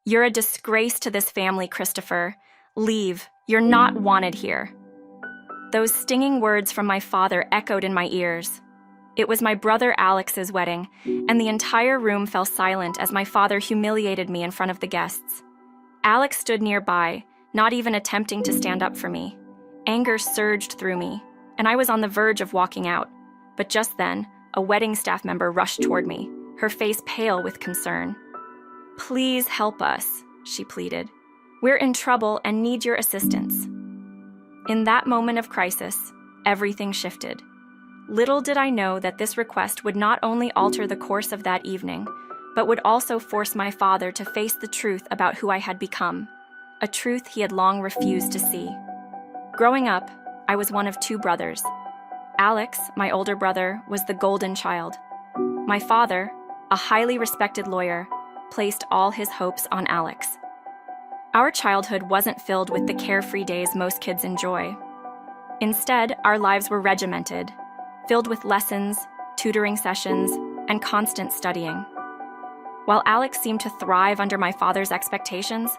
"You're a disgrace to this family, Christopher. Leave. You're not wanted here." Those stinging words from my father echoed in my ears. It was my brother Alex's wedding, and the entire room fell silent as my father humiliated me in front of the guests. Alex stood nearby, not even attempting to stand up for me. Anger surged through me, and I was on the verge of walking out. But just then, a wedding staff member rushed toward me, her face pale with concern. "Please help us," she pleaded. "We're in trouble and need your assistance." In that moment of crisis, everything shifted. Little did I know that this request would not only alter the course of that evening, but would also force my father to face the truth about who I had become, a truth he had long refused to see. Growing up, I was one of two brothers. Alex, my older brother, was the golden child. My father, a highly respected lawyer, placed all his hopes on Alex. Our childhood wasn't filled with the carefree days most kids enjoy. Instead, our lives were regimented, filled with lessons, tutoring sessions, and constant studying. While Alex seemed to thrive under my father's expectations,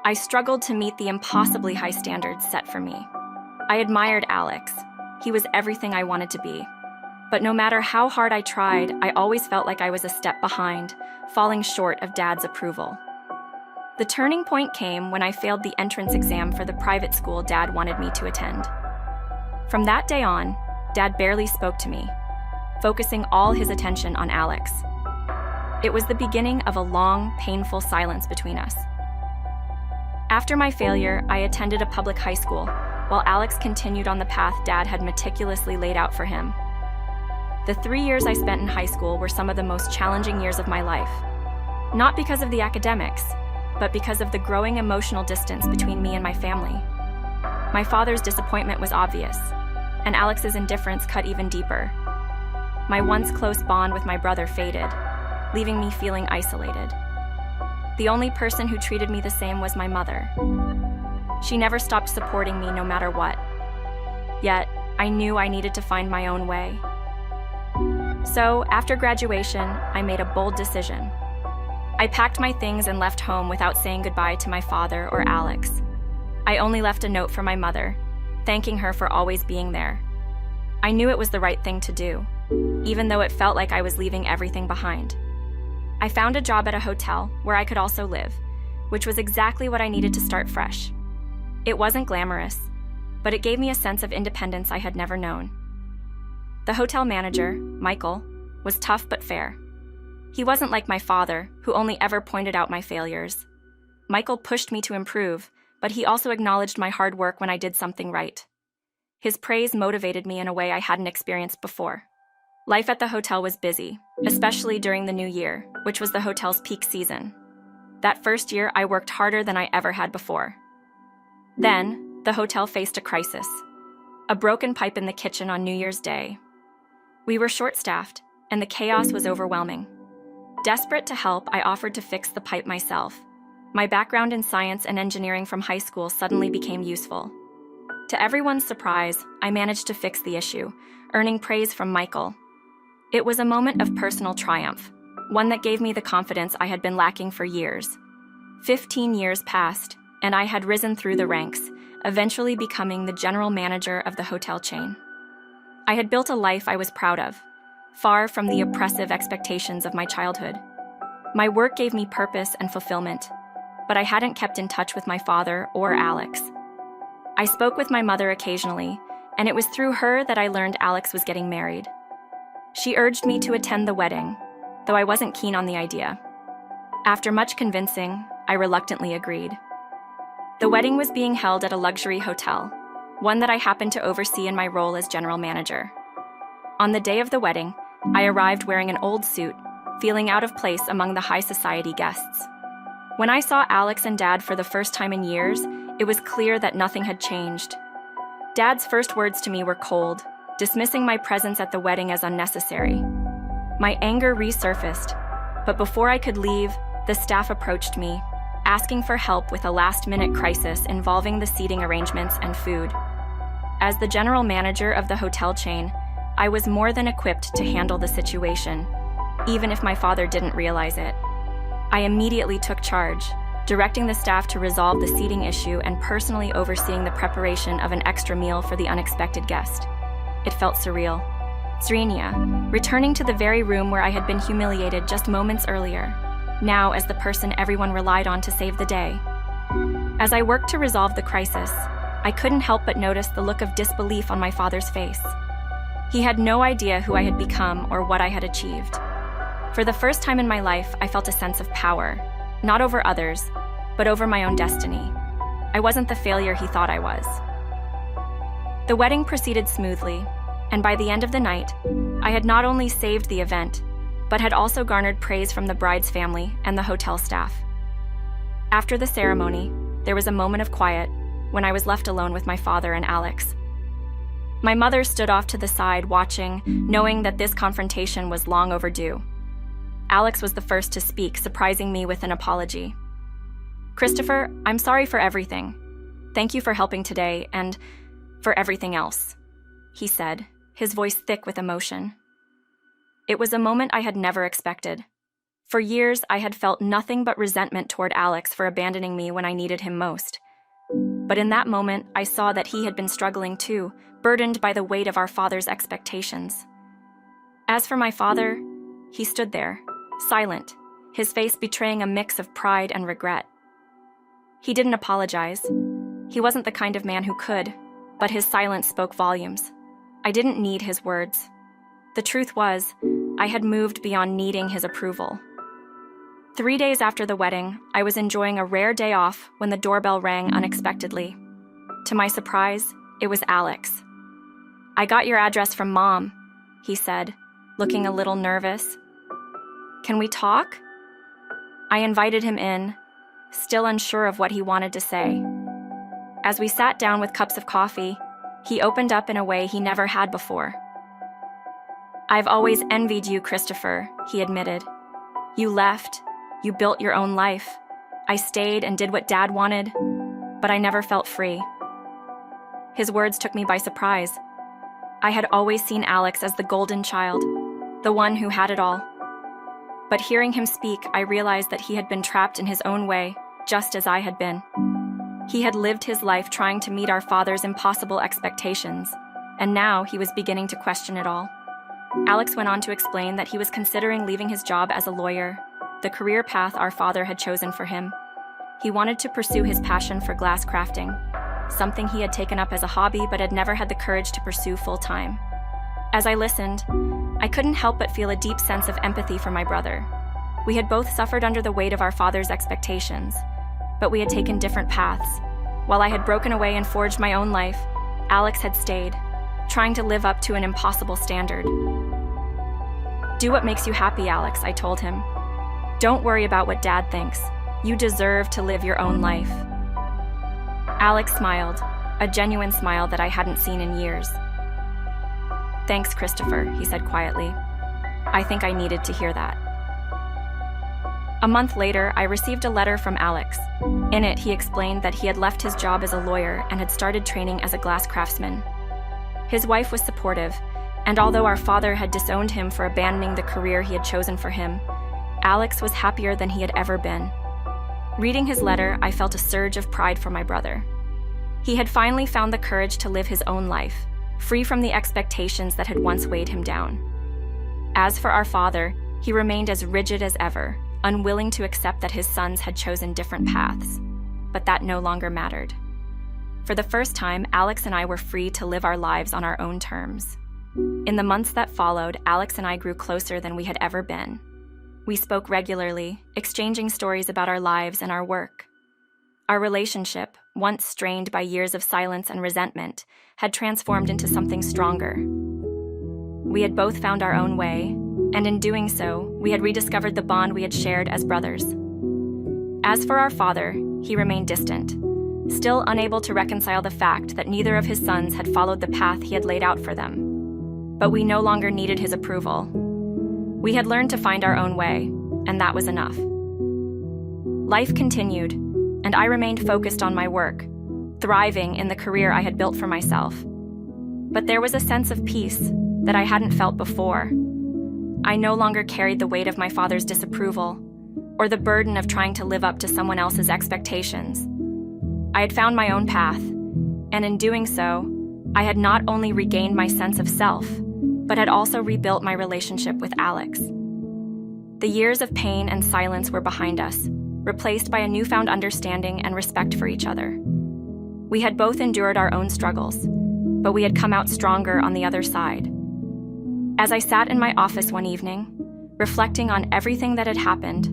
I struggled to meet the impossibly high standards set for me. I admired Alex. He was everything I wanted to be. But no matter how hard I tried, I always felt like I was a step behind, falling short of Dad's approval. The turning point came when I failed the entrance exam for the private school Dad wanted me to attend. From that day on, Dad barely spoke to me, focusing all his attention on Alex. It was the beginning of a long, painful silence between us. After my failure, I attended a public high school, while Alex continued on the path Dad had meticulously laid out for him. The 3 years I spent in high school were some of the most challenging years of my life. Not because of the academics, but because of the growing emotional distance between me and my family. My father's disappointment was obvious, and Alex's indifference cut even deeper. My once close bond with my brother faded, leaving me feeling isolated. The only person who treated me the same was my mother. She never stopped supporting me no matter what. Yet, I knew I needed to find my own way. So, after graduation, I made a bold decision. I packed my things and left home without saying goodbye to my father or Alex. I only left a note for my mother, thanking her for always being there. I knew it was the right thing to do, even though it felt like I was leaving everything behind. I found a job at a hotel where I could also live, which was exactly what I needed to start fresh. It wasn't glamorous, but it gave me a sense of independence I had never known. The hotel manager, Michael, was tough but fair. He wasn't like my father, who only ever pointed out my failures. Michael pushed me to improve, but he also acknowledged my hard work when I did something right. His praise motivated me in a way I hadn't experienced before. Life at the hotel was busy, especially during the new year, which was the hotel's peak season. That first year, I worked harder than I ever had before. Then, the hotel faced a crisis. A broken pipe in the kitchen on New Year's Day. We were short-staffed, and the chaos was overwhelming. Desperate to help, I offered to fix the pipe myself. My background in science and engineering from high school suddenly became useful. To everyone's surprise, I managed to fix the issue, earning praise from Michael. It was a moment of personal triumph, one that gave me the confidence I had been lacking for years. 15 years passed, and I had risen through the ranks, eventually becoming the general manager of the hotel chain. I had built a life I was proud of, far from the oppressive expectations of my childhood. My work gave me purpose and fulfillment, but I hadn't kept in touch with my father or Alex. I spoke with my mother occasionally, and it was through her that I learned Alex was getting married. She urged me to attend the wedding, though I wasn't keen on the idea. After much convincing, I reluctantly agreed. The wedding was being held at a luxury hotel, one that I happened to oversee in my role as general manager. On the day of the wedding, I arrived wearing an old suit, feeling out of place among the high society guests. When I saw Alex and Dad for the first time in years, it was clear that nothing had changed. Dad's first words to me were cold, dismissing my presence at the wedding as unnecessary. My anger resurfaced, but before I could leave, the staff approached me, asking for help with a last-minute crisis involving the seating arrangements and food. As the general manager of the hotel chain, I was more than equipped to handle the situation, even if my father didn't realize it. I immediately took charge, directing the staff to resolve the seating issue and personally overseeing the preparation of an extra meal for the unexpected guest. It felt surreal. Zrenia, returning to the very room where I had been humiliated just moments earlier, now as the person everyone relied on to save the day. As I worked to resolve the crisis, I couldn't help but notice the look of disbelief on my father's face. He had no idea who I had become or what I had achieved. For the first time in my life, I felt a sense of power, not over others, but over my own destiny. I wasn't the failure he thought I was. The wedding proceeded smoothly, and by the end of the night, I had not only saved the event, but had also garnered praise from the bride's family and the hotel staff. After the ceremony, there was a moment of quiet when I was left alone with my father and Alex. My mother stood off to the side watching, knowing that this confrontation was long overdue. Alex was the first to speak, surprising me with an apology. "Christopher, I'm sorry for everything. Thank you for helping today and for everything else," he said, his voice thick with emotion. It was a moment I had never expected. For years, I had felt nothing but resentment toward Alex for abandoning me when I needed him most. But in that moment, I saw that he had been struggling too, burdened by the weight of our father's expectations. As for my father, he stood there, silent, his face betraying a mix of pride and regret. He didn't apologize. He wasn't the kind of man who could, but his silence spoke volumes. I didn't need his words. The truth was, I had moved beyond needing his approval. 3 days after the wedding, I was enjoying a rare day off when the doorbell rang unexpectedly. To my surprise, it was Alex. "I got your address from Mom," he said, looking a little nervous. "Can we talk?" I invited him in, still unsure of what he wanted to say. As we sat down with cups of coffee, he opened up in a way he never had before. "I've always envied you, Christopher," he admitted. "You left. You built your own life. I stayed and did what Dad wanted, but I never felt free." His words took me by surprise. I had always seen Alex as the golden child, the one who had it all. But hearing him speak, I realized that he had been trapped in his own way, just as I had been. He had lived his life trying to meet our father's impossible expectations, and now he was beginning to question it all. Alex went on to explain that he was considering leaving his job as a lawyer, the career path our father had chosen for him. He wanted to pursue his passion for glass crafting, something he had taken up as a hobby but had never had the courage to pursue full-time. As I listened, I couldn't help but feel a deep sense of empathy for my brother. We had both suffered under the weight of our father's expectations, but we had taken different paths. While I had broken away and forged my own life, Alex had stayed, trying to live up to an impossible standard. "Do what makes you happy, Alex," I told him. "Don't worry about what Dad thinks. You deserve to live your own life." Alex smiled, a genuine smile that I hadn't seen in years. "Thanks, Christopher," he said quietly. "I think I needed to hear that." A month later, I received a letter from Alex. In it, he explained that he had left his job as a lawyer and had started training as a glass craftsman. His wife was supportive, and although our father had disowned him for abandoning the career he had chosen for him, Alex was happier than he had ever been. Reading his letter, I felt a surge of pride for my brother. He had finally found the courage to live his own life, free from the expectations that had once weighed him down. As for our father, he remained as rigid as ever, unwilling to accept that his sons had chosen different paths. But that no longer mattered. For the first time, Alex and I were free to live our lives on our own terms. In the months that followed, Alex and I grew closer than we had ever been. We spoke regularly, exchanging stories about our lives and our work. Our relationship, once strained by years of silence and resentment, had transformed into something stronger. We had both found our own way, and in doing so, we had rediscovered the bond we had shared as brothers. As for our father, he remained distant, still unable to reconcile the fact that neither of his sons had followed the path he had laid out for them. But we no longer needed his approval. We had learned to find our own way, and that was enough. Life continued, and I remained focused on my work, thriving in the career I had built for myself. But there was a sense of peace that I hadn't felt before. I no longer carried the weight of my father's disapproval. or the burden of trying to live up to someone else's expectations. I had found my own path, and in doing so, I had not only regained my sense of self, but had also rebuilt my relationship with Alex. The years of pain and silence were behind us, replaced by a newfound understanding and respect for each other. We had both endured our own struggles, but we had come out stronger on the other side. As I sat in my office one evening, reflecting on everything that had happened,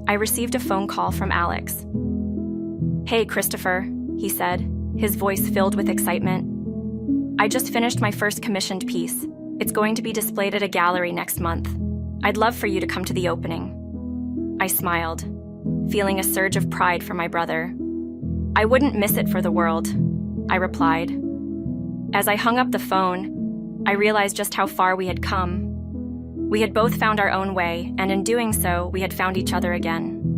I received a phone call from Alex. "Hey, Christopher," he said, his voice filled with excitement. "I just finished my first commissioned piece. It's going to be displayed at a gallery next month. I'd love for you to come to the opening." I smiled, feeling a surge of pride for my brother. "I wouldn't miss it for the world," I replied. As I hung up the phone, I realized just how far we had come. We had both found our own way, and in doing so, we had found each other again.